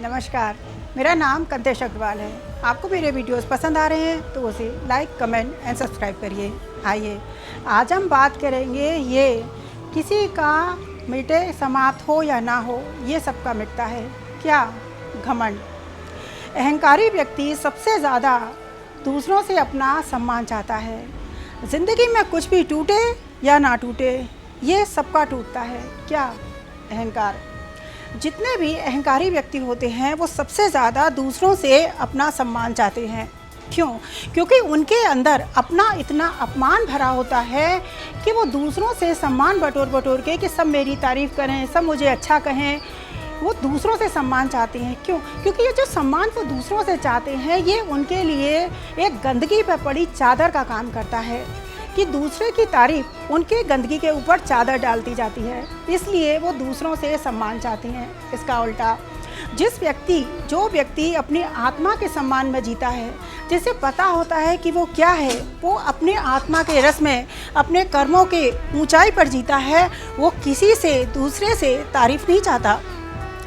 नमस्कार, मेरा नाम कंतेश अग्रवाल है। आपको मेरे वीडियोस पसंद आ रहे हैं तो उसे लाइक, कमेंट एंड सब्सक्राइब करिए। आइए, आज हम बात करेंगे ये किसी का मिटे समाप्त हो या ना हो, ये सबका मिटता है क्या? घमंड। अहंकारी व्यक्ति सबसे ज़्यादा दूसरों से अपना सम्मान चाहता है। ज़िंदगी में कुछ भी टूटे या ना टूटे, ये सबका टूटता है क्या? अहंकार। जितने भी अहंकारी व्यक्ति होते हैं वो सबसे ज़्यादा दूसरों से अपना सम्मान चाहते हैं। क्यों? क्योंकि उनके अंदर अपना इतना अपमान भरा होता है कि वो दूसरों से सम्मान बटोर बटोर के कि सब मेरी तारीफ़ करें, सब मुझे अच्छा कहें, वो दूसरों से सम्मान चाहते हैं। क्यों? क्योंकि ये जो सम्मान वो दूसरों से चाहते हैं ये उनके लिए एक गंदगी पर पड़ी चादर का काम करता है कि दूसरे की तारीफ उनके गंदगी के ऊपर चादर डालती जाती है, इसलिए वो दूसरों से सम्मान चाहते हैं। इसका उल्टा, जो व्यक्ति अपनी आत्मा के सम्मान में जीता है, जिसे पता होता है कि वो क्या है, वो अपने आत्मा के रस में अपने कर्मों के ऊंचाई पर जीता है, वो किसी से दूसरे से तारीफ नहीं चाहता।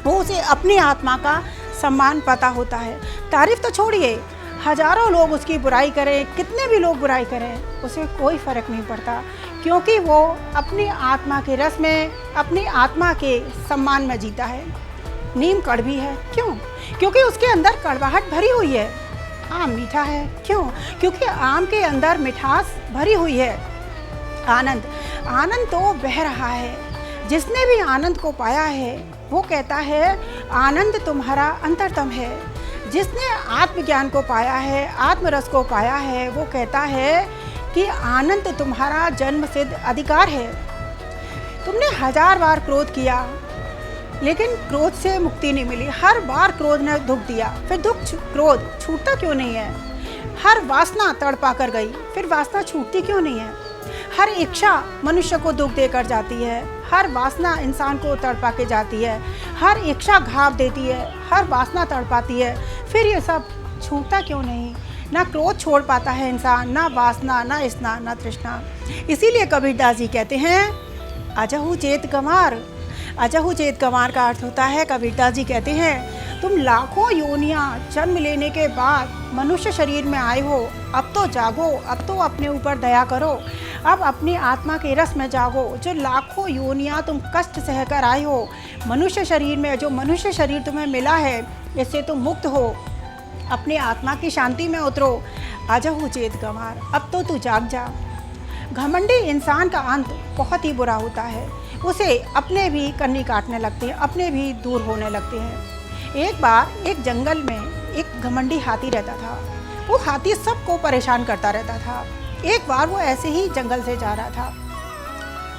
वो उसे अपनी आत्मा का सम्मान पता होता है। तारीफ तो छोड़िए, हजारों लोग उसकी बुराई करें, कितने भी लोग बुराई करें, उसे कोई फ़र्क नहीं पड़ता, क्योंकि वो अपनी आत्मा के रस में, अपनी आत्मा के सम्मान में जीता है। नीम कड़वी है, क्यों? क्योंकि उसके अंदर कड़वाहट भरी हुई है। आम मीठा है, क्यों? क्योंकि आम के अंदर मिठास भरी हुई है। आनंद तो बह रहा है। जिसने भी आनंद को पाया है वो कहता है आनंद तुम्हारा अंतरतम है। जिसने आत्मज्ञान को पाया है, आत्मरस को पाया है, वो कहता है कि आनंद तुम्हारा जन्म सिद्ध अधिकार है। तुमने 1000 बार क्रोध किया लेकिन क्रोध से मुक्ति नहीं मिली। हर बार क्रोध ने दुख दिया, फिर क्रोध छूटता क्यों नहीं है? हर वासना तड़पा कर गई, फिर वासना छूटती क्यों नहीं है? हर इच्छा मनुष्य को दुख देकर जाती है, हर वासना इंसान को तड़पा के जाती है, हर इच्छा घाव देती है, हर वासना तड़पाती है, फिर ये सब छूटता क्यों नहीं? ना क्रोध छोड़ पाता है इंसान, ना वासना, ना स्नान, ना तृष्णा। इसीलिए कबीरदास जी कहते हैं अजहु चेत गंवार। अजहु चेत गंवार का अर्थ होता है, कबीरदास जी कहते हैं तुम लाखों योनियाँ जन्म लेने के बाद मनुष्य शरीर में आए हो, अब तो जागो, अब तो अपने ऊपर दया करो, अब अपनी आत्मा के रस में जागो। जो लाखों योनियाँ तुम कष्ट सहकर आए हो, मनुष्य शरीर में जो मनुष्य शरीर तुम्हें मिला है, इससे तुम मुक्त हो, अपनी आत्मा की शांति में उतरो। अजहु चेत गंवार, अब तो तू जाग जा। घमंडी इंसान का अंत बहुत ही बुरा होता है। उसे अपने भी कन्नी काटने लगते हैं, अपने भी दूर होने लगते हैं। एक बार एक जंगल में एक घमंडी हाथी रहता था। वो हाथी सबको परेशान करता रहता था। एक बार वो ऐसे ही जंगल से जा रहा था,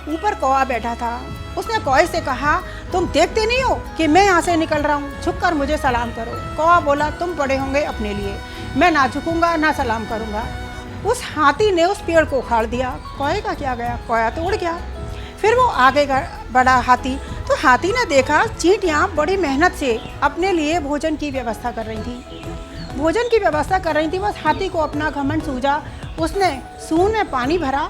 ऊपर कौवा बैठा था। उसने कौवे से कहा तुम देखते नहीं हो कि मैं यहाँ से निकल रहा हूँ, झुककर मुझे सलाम करो। कौवा बोला तुम बड़े होंगे अपने लिए, मैं ना झुकूंगा ना सलाम करूँगा। उस हाथी ने उस पेड़ को उखाड़ दिया। कौवे का क्या गया, कौवा तो उड़ गया। फिर वो आगे बढ़ा हाथी, तो हाथी ने देखा चींटियाँ बड़ी मेहनत से अपने लिए भोजन की व्यवस्था कर रही थी। भोजन की व्यवस्था कर रही थी, बस हाथी को अपना घमंड सूझा। उसने सूंड में पानी भरा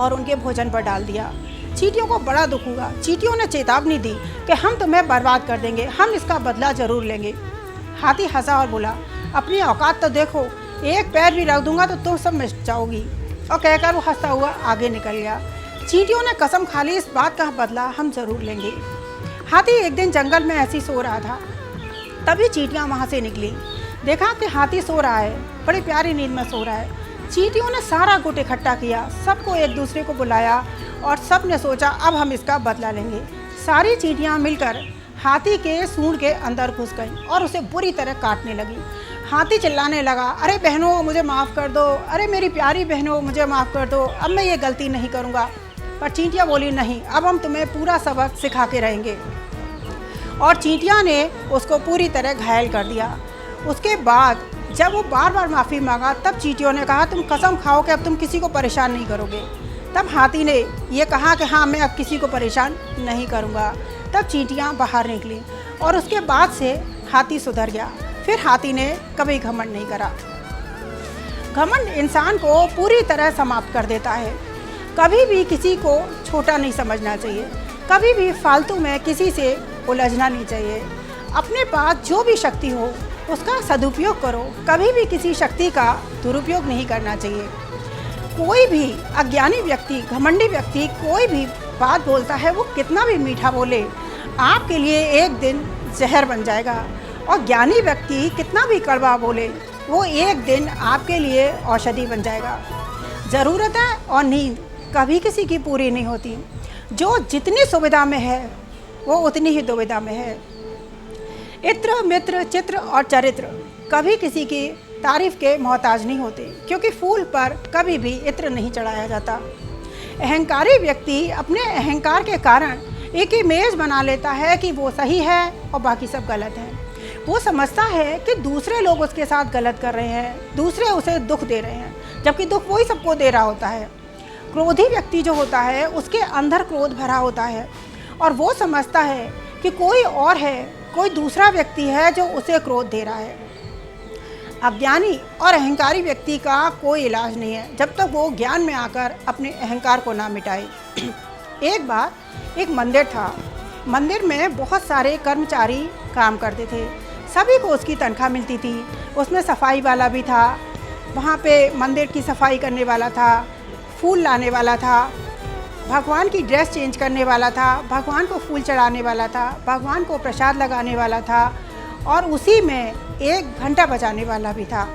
और उनके भोजन पर डाल दिया। चींटियों को बड़ा दुख हुआ। चींटियों ने चेतावनी दी कि हम तुम्हें बर्बाद कर देंगे, हम इसका बदला जरूर लेंगे। हाथी हंसा और बोला अपनी औकात तो देखो, एक पैर भी रख दूंगा तो तुम सब मिट जाओगी। और कहकर वो हंसता हुआ आगे निकल गया। चींटियों ने कसम खा ली इस बात का बदला हम जरूर लेंगे। हाथी एक दिन जंगल में ऐसे ही सो रहा था, तभी चींटियाँ वहाँ से निकली। देखा कि हाथी सो रहा है, बड़ी प्यारी नींद में सो रहा है। चींटियों ने सारा गुट इकट्ठा किया, सबको एक दूसरे को बुलाया और सब ने सोचा अब हम इसका बदला लेंगे। सारी चींटियाँ मिलकर हाथी के सूंड के अंदर घुस गईं और उसे बुरी तरह काटने लगी। हाथी चिल्लाने लगा अरे बहनों मुझे माफ़ कर दो, अरे मेरी प्यारी बहनों मुझे माफ़ कर दो, अब मैं ये गलती नहीं करूँगा। पर चींटियाँ बोली नहीं, अब हम तुम्हें पूरा सबक सिखा के रहेंगे। और चींटियाँ ने उसको पूरी तरह घायल कर दिया। उसके बाद जब वो बार बार माफ़ी मांगा, तब चींटियों ने कहा तुम कसम खाओ कि अब तुम किसी को परेशान नहीं करोगे। तब हाथी ने ये कहा कि हाँ मैं अब किसी को परेशान नहीं करूँगा। तब चींटियाँ बाहर निकली और उसके बाद से हाथी सुधर गया। फिर हाथी ने कभी घमंड नहीं करा। घमंड इंसान को पूरी तरह समाप्त कर देता है। कभी भी किसी को छोटा नहीं समझना चाहिए, कभी भी फालतू में किसी से उलझना नहीं चाहिए। अपने पास जो भी शक्ति हो उसका सदुपयोग करो, कभी भी किसी शक्ति का दुरुपयोग नहीं करना चाहिए। कोई भी अज्ञानी व्यक्ति, घमंडी व्यक्ति कोई भी बात बोलता है, वो कितना भी मीठा बोले आपके लिए एक दिन जहर बन जाएगा। और ज्ञानी व्यक्ति कितना भी कड़वा बोले वो एक दिन आपके लिए औषधि बन जाएगा। ज़रूरतें और नींद कभी किसी की पूरी नहीं होती। जो जितनी सुविधा में है वो उतनी ही दुविधा में है। इत्र, मित्र, चित्र और चरित्र कभी किसी की तारीफ के मोहताज नहीं होते, क्योंकि फूल पर कभी भी इत्र नहीं चढ़ाया जाता। अहंकारी व्यक्ति अपने अहंकार के कारण एक इमेज बना लेता है कि वो सही है और बाकी सब गलत है। वो समझता है कि दूसरे लोग उसके साथ गलत कर रहे हैं, दूसरे उसे दुख दे रहे हैं, जबकि दुख वही सबको दे रहा होता है। क्रोधी व्यक्ति जो होता है उसके अंदर क्रोध भरा होता है और वो समझता है कि कोई और है, कोई दूसरा व्यक्ति है जो उसे क्रोध दे रहा है। अज्ञानी और अहंकारी व्यक्ति का कोई इलाज नहीं है जब तक वो ज्ञान में आकर अपने अहंकार को ना मिटाए। एक बार एक मंदिर था। मंदिर में बहुत सारे कर्मचारी काम करते थे, सभी को उसकी तनख्वाह मिलती थी। उसमें सफाई वाला भी था, वहाँ पे मंदिर की सफाई करने वाला था, फूल लाने वाला था, भगवान की ड्रेस चेंज करने वाला था, भगवान को फूल चढ़ाने वाला था, भगवान को प्रसाद लगाने वाला था और उसी में एक घंटा बजाने वाला भी था,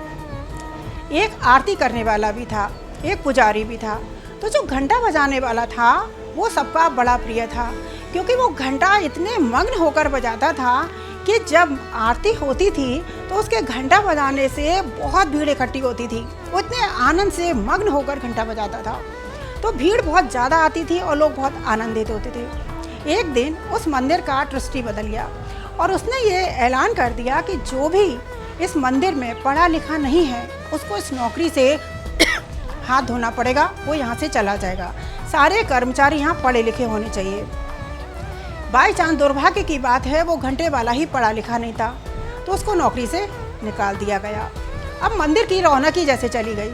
एक आरती करने वाला भी था, एक पुजारी भी था। तो जो घंटा बजाने वाला था वो सबका बड़ा प्रिय था, क्योंकि वो घंटा इतने मग्न होकर बजाता था कि जब आरती होती थी तो उसके घंटा बजाने से बहुत भीड़ इकट्ठी होती थी। वो इतने आनंद से मग्न होकर घंटा बजाता था तो भीड़ बहुत ज़्यादा आती थी और लोग बहुत आनंदित होते थे। एक दिन उस मंदिर का ट्रस्टी बदल गया और उसने ये ऐलान कर दिया कि जो भी इस मंदिर में पढ़ा लिखा नहीं है उसको इस नौकरी से हाथ धोना पड़ेगा, वो यहाँ से चला जाएगा। सारे कर्मचारी यहाँ पढ़े लिखे होने चाहिए। बाई चांस दुर्भाग्य की बात है वो घंटे वाला ही पढ़ा लिखा नहीं था, तो उसको नौकरी से निकाल दिया गया। अब मंदिर की रौनक ही जैसे चली गई।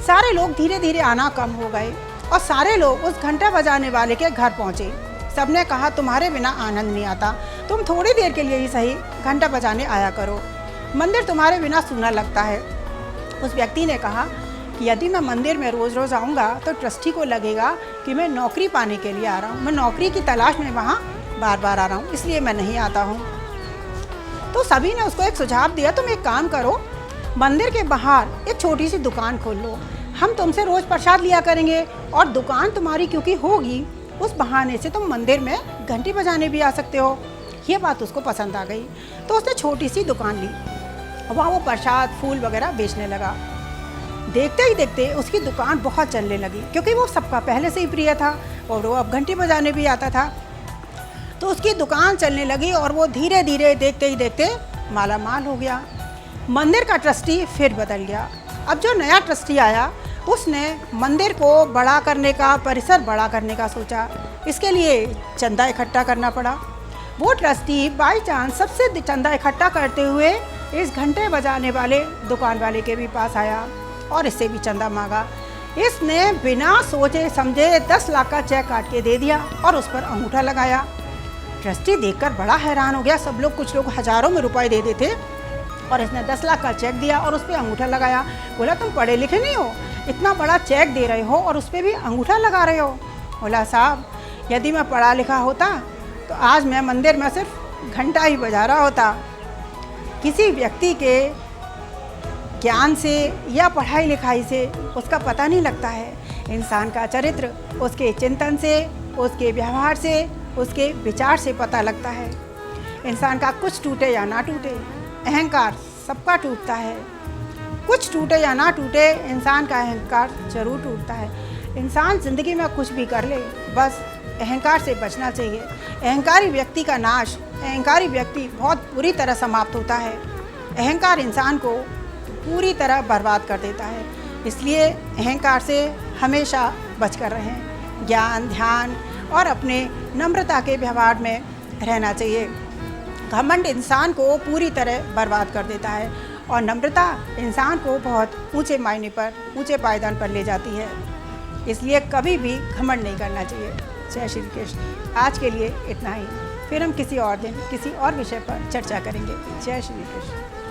सारे लोग धीरे धीरे आना कम हो गए और सारे लोग उस घंटा बजाने वाले के घर पहुँचे। सबने कहा तुम्हारे बिना आनंद नहीं आता, तुम थोड़ी देर के लिए ही सही घंटा बजाने आया करो, मंदिर तुम्हारे बिना सूना लगता है। उस व्यक्ति ने कहा कि यदि मैं मंदिर में रोज़ रोज़ आऊँगा तो ट्रस्टी को लगेगा कि मैं नौकरी पाने के लिए आ रहा हूँ, मैं नौकरी की तलाश में वहाँ बार बार आ रहा हूँ, इसलिए मैं नहीं आता हूँ। तो सभी ने उसको एक सुझाव दिया, तुम एक काम करो, मंदिर के बाहर एक छोटी सी दुकान खोल लो, हम तुमसे रोज़ प्रसाद लिया करेंगे और दुकान तुम्हारी क्योंकि होगी उस बहाने से तुम मंदिर में घंटी बजाने भी आ सकते हो। ये बात उसको पसंद आ गई तो उसने छोटी सी दुकान ली, वहाँ वो प्रसाद फूल वगैरह बेचने लगा। देखते ही देखते उसकी दुकान बहुत चलने लगी, क्योंकि वो सबका पहले से ही प्रिय था और वो अब घंटी बजाने भी आता था। तो उसकी दुकान चलने लगी और वो धीरे धीरे देखते ही देखते माला माल हो गया। मंदिर का ट्रस्टी फिर बदल गया। अब जो नया ट्रस्टी आया उसने मंदिर को बड़ा करने का, परिसर बड़ा करने का सोचा। इसके लिए चंदा इकट्ठा करना पड़ा। वो ट्रस्टी बाई चांस सबसे चंदा इकट्ठा करते हुए इस घंटे बजाने वाले दुकान वाले के भी पास आया और इससे भी चंदा मांगा। इसने बिना सोचे समझे 10 लाख का चेक काट के दे दिया और उस पर अंगूठा लगाया। ट्रस्टी देखकर बड़ा हैरान हो गया। सब लोग, कुछ लोग हज़ारों में रुपए दे देते और इसने 10 लाख का चेक दिया और उस पर अंगूठा लगाया। बोला तुम पढ़े लिखे नहीं हो, इतना बड़ा चेक दे रहे हो और उस पर भी अंगूठा लगा रहे हो। बोला साहब, यदि मैं पढ़ा लिखा होता तो आज मैं मंदिर में सिर्फ घंटा ही बजा रहा होता। किसी व्यक्ति के ज्ञान से या पढ़ाई लिखाई से उसका पता नहीं लगता है। इंसान का चरित्र उसके चिंतन से, उसके व्यवहार से, उसके विचार से पता लगता है। इंसान का कुछ टूटे या ना टूटे, अहंकार सबका टूटता है। कुछ टूटे या ना टूटे, इंसान का अहंकार जरूर टूटता है। इंसान ज़िंदगी में कुछ भी कर ले, बस अहंकार से बचना चाहिए। अहंकारी व्यक्ति का नाश, अहंकारी व्यक्ति बहुत बुरी तरह समाप्त होता है। अहंकार इंसान को पूरी तरह बर्बाद कर देता है। इसलिए अहंकार से हमेशा बचकर रहें। ज्ञान, ध्यान और अपने नम्रता के व्यवहार में रहना चाहिए। घमंड इंसान को पूरी तरह बर्बाद कर देता है और नम्रता इंसान को बहुत ऊंचे मायने पर, ऊंचे पायदान पर ले जाती है। इसलिए कभी भी घमंड नहीं करना चाहिए। जय श्री कृष्ण। आज के लिए इतना ही। फिर हम किसी और दिन किसी और विषय पर चर्चा करेंगे। जय श्री कृष्ण।